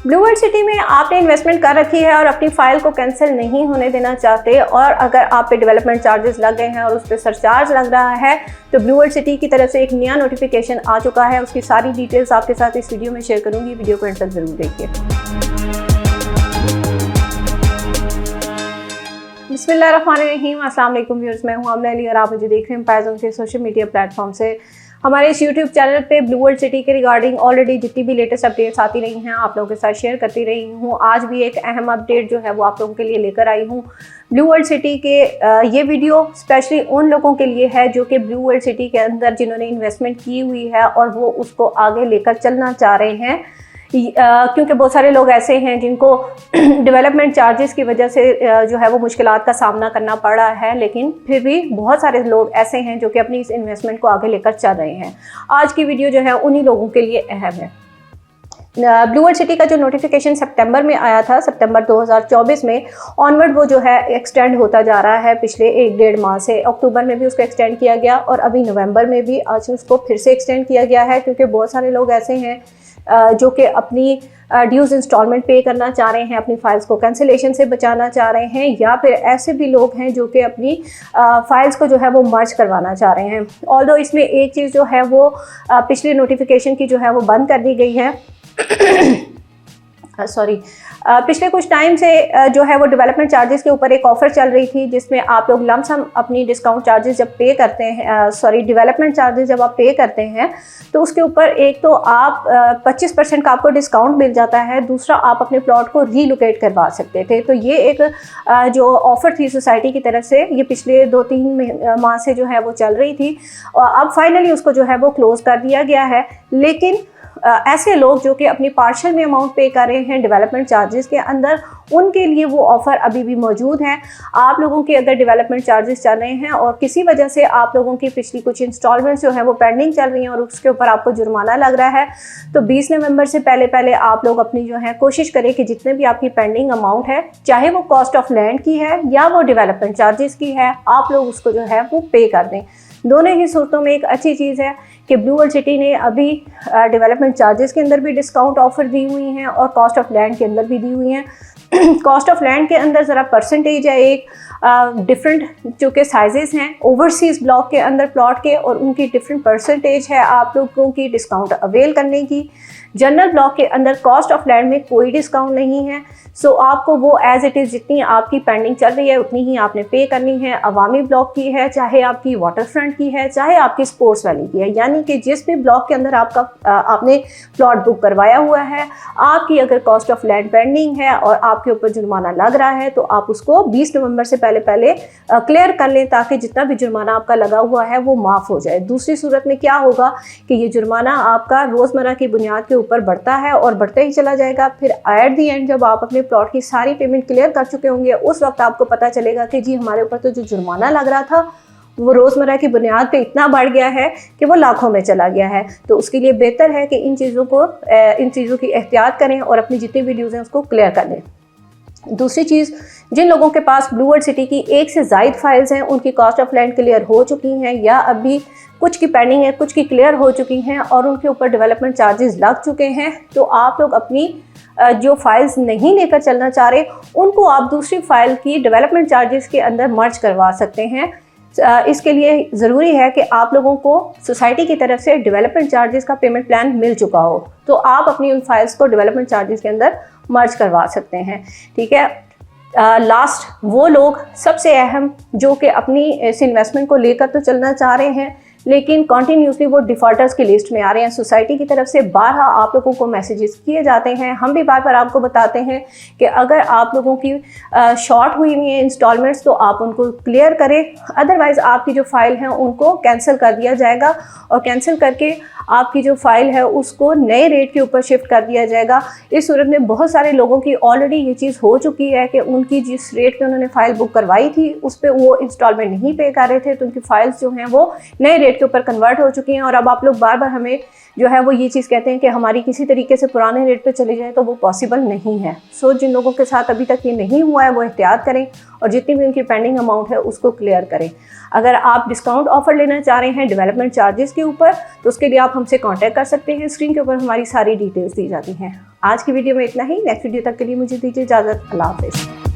Blue world city में आपने investment कर रखी है और अपनी फाइल को कैंसिल नहीं होने देना चाहते और अगर आप पे डेवलपमेंट चार्जेस लग गए हैं और उस पर सरचार्ज लग रहा है तो ब्लू वर्ल्ड सिटी की तरफ से एक नया नोटिफिकेशन आ चुका है। उसकी सारी डिटेल्स आपके साथ इस वीडियो में शेयर करूंगी। वीडियो को एंड तक जरूर देखिए। बिस्मिल्लाहिर्रहमानिर्रहीम। अस्सलाम वालेकुम व्यूअर्स, मैं हूं आमना अली और आप मुझे देख रहे हैं पैज़ोन के सोशल मीडिया प्लेटफॉर्म से। हमारे इस यूट्यूब चैनल पे ब्लू वर्ल्ड सिटी के रिगार्डिंग ऑलरेडी जितनी भी लेटेस्ट अपडेट्स आती रही हैं आप लोगों के साथ शेयर करती रही हूँ। आज भी एक अहम अपडेट जो है वो आप लोगों के लिए लेकर आई हूँ। ब्लू वर्ल्ड सिटी के ये वीडियो स्पेशली उन लोगों के लिए है जो कि ब्लू वर्ल्ड सिटी के अंदर जिन्होंने इन्वेस्टमेंट की हुई है और वो उसको आगे लेकर चलना चाह रहे हैं, क्योंकि बहुत सारे लोग ऐसे हैं जिनको डेवलपमेंट चार्जेस की वजह से जो है वो मुश्किलात का सामना करना पड़ रहा है, लेकिन फिर भी बहुत सारे लोग ऐसे हैं जो कि अपनी इस इन्वेस्टमेंट को आगे लेकर चल रहे हैं। आज की वीडियो जो है उन्हीं लोगों के लिए अहम है। ब्लू वर्ल्ड सिटी का जो नोटिफिकेशन सितंबर में आया था, सितंबर 2024 में ऑनवर्ड वो जो है एक्सटेंड होता जा रहा है पिछले 1-1.5 माह से। अक्टूबर में भी उसको एक्सटेंड किया गया और अभी नवंबर में भी आज उसको फिर से एक्सटेंड किया गया है, क्योंकि बहुत सारे लोग ऐसे हैं जो कि अपनी ड्यूज इंस्टॉलमेंट पे करना चाह रहे हैं, अपनी फाइल्स को कैंसिलेशन से बचाना चाह रहे हैं, या फिर ऐसे भी लोग हैं जो कि अपनी फाइल्स को जो है वो मर्ज करवाना चाह रहे हैं। ऑल्दो इसमें एक चीज़ जो है वो पिछले नोटिफिकेशन की जो है वो बंद कर दी गई है। पिछले कुछ टाइम से जो है वो डेवलपमेंट चार्जेस के ऊपर एक ऑफ़र चल रही थी जिसमें आप लोग लमसम अपनी डिस्काउंट चार्जेस जब पे करते हैं, डेवलपमेंट चार्जेस जब आप पे करते हैं तो उसके ऊपर एक तो आप 25% का आपको डिस्काउंट मिल जाता है, दूसरा आप अपने प्लॉट को रीलोकेट करवा सकते थे। तो ये एक जो ऑफ़र थी सोसाइटी की तरफ से, ये पिछले 2-3 माह से जो है वो चल रही थी और अब फाइनली उसको जो है वो क्लोज़ कर दिया गया है। लेकिन ऐसे लोग जो कि अपनी पार्शल में अमाउंट पे कर रहे हैं डेवलपमेंट चार्जेस के अंदर, उनके लिए वो ऑफ़र अभी भी मौजूद है। आप लोगों के अगर डेवलपमेंट चार्जेस चल रहे हैं और किसी वजह से आप लोगों की पिछली कुछ इंस्टॉलमेंट्स जो है वो पेंडिंग चल रही हैं और उसके ऊपर आपको जुर्माना लग रहा है, तो 20 नवंबर से पहले आप लोग अपनी जो है कोशिश करें कि जितने भी आपकी पेंडिंग अमाउंट है, चाहे वो कॉस्ट ऑफ लैंड की है या वो डेवलपमेंट चार्जेस की है, आप लोग उसको जो है वो पे कर दें। दोनों ही सूरतों में एक अच्छी चीज़ है कि ब्लू वर्ल्ड सिटी ने अभी डेवलपमेंट चार्जेस के अंदर भी डिस्काउंट ऑफर दी हुई हैं और कॉस्ट ऑफ लैंड के अंदर भी दी हुई हैं। कॉस्ट ऑफ लैंड के अंदर ज़रा परसेंटेज है एक डिफरेंट, जो कि साइजेस हैं ओवरसीज़ ब्लॉक के अंदर प्लॉट के, और उनकी डिफरेंट परसेंटेज है आप लोगों की डिस्काउंट अवेल करने की। जनरल ब्लॉक के अंदर कॉस्ट ऑफ लैंड में कोई डिस्काउंट नहीं है, सो आपको वो एज़ इट इज़ जितनी आपकी पेंडिंग चल रही है उतनी ही आपने पे करनी है। अवामी ब्लॉक की है, चाहे आपकी वाटर फ्रंट की है, चाहे आपकी स्पोर्ट्स वैली की है, यानी कि जिस भी ब्लॉक के अंदर आपने प्लॉट बुक करवाया हुआ है, आपकी अगर कॉस्ट ऑफ लैंड पेंडिंग है और आपके ऊपर जुर्माना लग रहा है तो आप उसको 20 नवंबर से पहले क्लियर कर लें, ताकि जितना भी जुर्माना आपका लगा हुआ है वो माफ़ हो जाए। दूसरी सूरत में क्या होगा कि ये जुर्माना आपका रोज़मर्रा की बुनियाद के ऊपर बढ़ता है और बढ़ता ही चला जाएगा। फिर एट दी एंड जब आप अपने प्लॉट की सारी पेमेंट क्लियर कर चुके होंगे, उस वक्त आपको पता चलेगा कि जी हमारे ऊपर तो जो जुर्माना लग रहा था वो रोज़मर्रा की बुनियाद पे इतना बढ़ गया है कि वो लाखों में चला गया है। तो उसके लिए बेहतर है कि इन चीज़ों की एहतियात करें और अपनी जितनी भी ड्यूज़ हैं उसको क्लियर कर लें। दूसरी चीज़, जिन लोगों के पास ब्लू वर्ल्ड सिटी की एक से ज़ायद फाइल्स हैं, उनकी कॉस्ट ऑफ लैंड क्लियर हो चुकी हैं या अभी कुछ की पेंडिंग है, कुछ की क्लियर हो चुकी हैं और उनके ऊपर डेवलपमेंट चार्जेस लग चुके हैं, तो आप लोग अपनी जो फाइल्स नहीं लेकर चलना चाह रहे उनको आप दूसरी फाइल की डेवलपमेंट चार्जेस के अंदर मर्ज करवा सकते हैं। इसके लिए ज़रूरी है कि आप लोगों को सोसाइटी की तरफ से डेवलपमेंट चार्जेस का पेमेंट प्लान मिल चुका हो, तो आप अपनी उन फाइल्स को डेवलपमेंट चार्जेस के अंदर मर्ज करवा सकते हैं। ठीक है। लास्ट वो लोग सबसे अहम जो कि अपनी इस इन्वेस्टमेंट को लेकर तो चलना चाह रहे हैं, लेकिन कॉन्टीन्यूसली वो डिफ़ॉल्टर्स की लिस्ट में आ रहे हैं। सोसाइटी की तरफ से बारहा आप लोगों को मैसेजेस किए जाते हैं, हम भी बार बार आपको बताते हैं कि अगर आप लोगों की शॉर्ट हुई हुई हैं इंस्टॉलमेंट्स तो आप उनको क्लियर करें, अदरवाइज़ आपकी जो फ़ाइल हैं उनको कैंसिल कर दिया जाएगा और कैंसिल करके आपकी जो फ़ाइल है उसको नए रेट के ऊपर शिफ्ट कर दिया जाएगा। इस सूरत में बहुत सारे लोगों की ऑलरेडी ये चीज़ हो चुकी है कि उनकी जिस रेट पे उन्होंने फ़ाइल बुक करवाई थी उस पर वो इंस्टॉलमेंट नहीं पे कर रहे थे, तो उनकी फ़ाइल्स जो हैं वो नए रेट के ऊपर कन्वर्ट हो चुकी हैं। और अब आप लोग बार बार हमें जो है वो ये चीज़ कहते हैं कि हमारी किसी तरीके से पुराने रेट पे चली जाए, तो वो पॉसिबल नहीं है। सो जिन लोगों के साथ अभी तक ये नहीं हुआ है वो एहतियात करें और जितनी भी उनकी पेंडिंग अमाउंट है उसको क्लियर करें। अगर आप डिस्काउंट ऑफर लेना चाह रहे हैं डेवलपमेंट चार्जेस के ऊपर तो उसके लिए आप हमसे कांटेक्ट कर सकते हैं। स्क्रीन के ऊपर हमारी सारी डिटेल्स दी जाती हैं। आज की वीडियो में इतना ही। नेक्स्ट वीडियो तक के लिए मुझे दीजिए इजाज़त। अल्लाह हाफिज़।